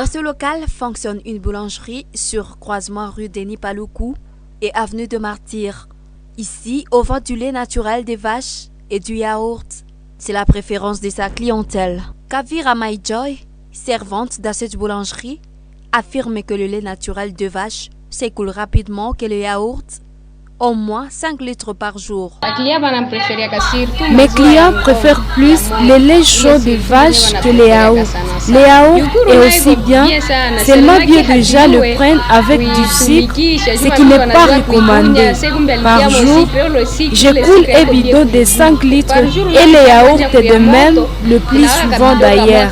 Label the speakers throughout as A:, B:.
A: Dans ce local fonctionne une boulangerie sur croisement rue Denis Paloukou et avenue de Martyrs. Ici, on vend du lait naturel des vaches et du yaourt. C'est la préférence de sa clientèle. Kavira Maïjoy, servante dans cette boulangerie, affirme que le lait naturel de vache s'écoule rapidement que le yaourt, au moins 5 litres par jour.
B: Mes clients préfèrent plus le lait chaud de vache que les yaourts. Les yaourts est aussi bien, seulement bien déjà le prennent avec du sucre, ce qui n'est pas recommandé. Par jour, j'écoule un bidon de 5 litres et les yaourts de même le plus souvent d'ailleurs.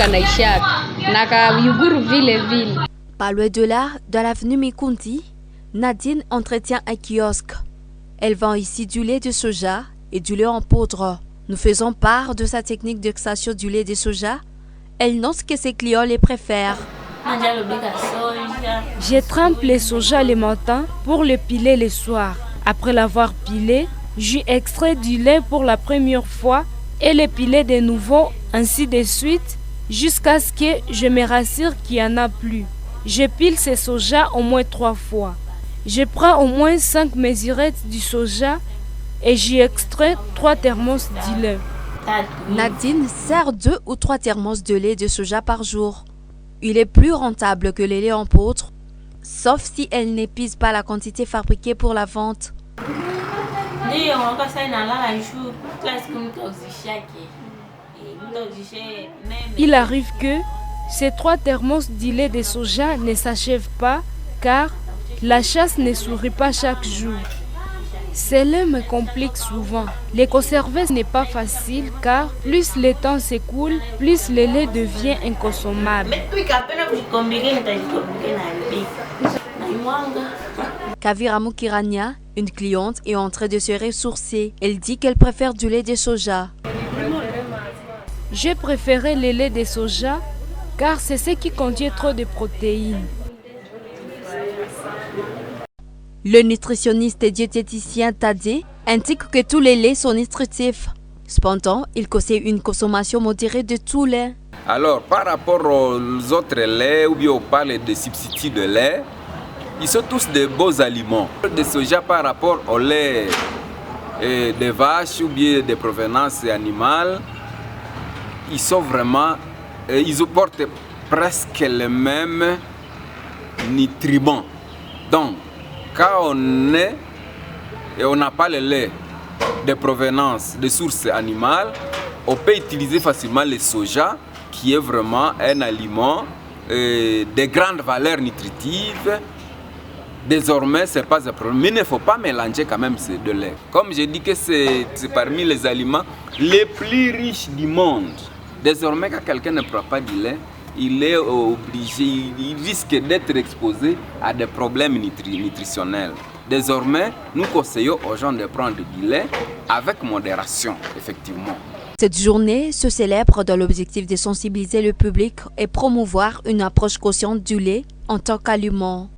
A: Pas loin de là, dans l'avenue Mikundi, Nadine entretient un kiosque. Elle vend ici du lait de soja et du lait en poudre. Nous faisons part de sa technique d'extraction du lait de soja. Elle note que ses clients les préfèrent.
B: Je trempe le soja le matin pour le piler le soir. Après l'avoir pilé, j'y extrais du lait pour la première fois et le piler de nouveau, ainsi de suite, jusqu'à ce que je me rassure qu'il n'y en a plus. Je pile ce soja au moins 3 fois. Je prends au moins 5 mesurettes du soja et j'y extrais 3 thermos de lait.
A: Nadine sert 2 ou 3 thermos de lait de soja par jour. Il est plus rentable que le lait en poudre, sauf si elle n'épuise pas la quantité fabriquée pour la vente.
B: Il arrive que ces 3 thermos de lait de soja ne s'achèvent pas car la chasse ne sourit pas chaque jour. Cela me complique souvent. Les conserver n'est pas facile car plus le temps s'écoule, plus le lait devient inconsommable.
A: Kavira Mukirania, une cliente, est en train de se ressourcer. Elle dit qu'elle préfère du lait de soja.
B: J'ai préféré le lait de soja car c'est ce qui contient trop de protéines.
A: Le nutritionniste et diététicien Tadé indique que tous les laits sont nutritifs. Cependant, il conseille une consommation modérée de tout lait.
C: Alors, par rapport aux autres laits, ou bien on parle de substituts de lait, ils sont tous de beaux aliments. De soja par rapport au lait des vaches ou bien de provenance animale, ils sont vraiment, ils apportent presque les mêmes nutriments. Donc, quand on est et on n'a pas le lait de provenance de sources animales, on peut utiliser facilement le soja, qui est vraiment un aliment de grande valeur nutritive. Désormais, ce n'est pas un problème. Mais il ne faut pas mélanger quand même ces deux laits. Comme je dis que c'est parmi les aliments les plus riches du monde. Désormais, quand quelqu'un ne prend pas du lait, il est obligé, il risque d'être exposé à des problèmes nutritionnels. Désormais, nous conseillons aux gens de prendre du lait avec modération, effectivement.
A: Cette journée se célèbre dans l'objectif de sensibiliser le public et promouvoir une approche consciente du lait en tant qu'aliment.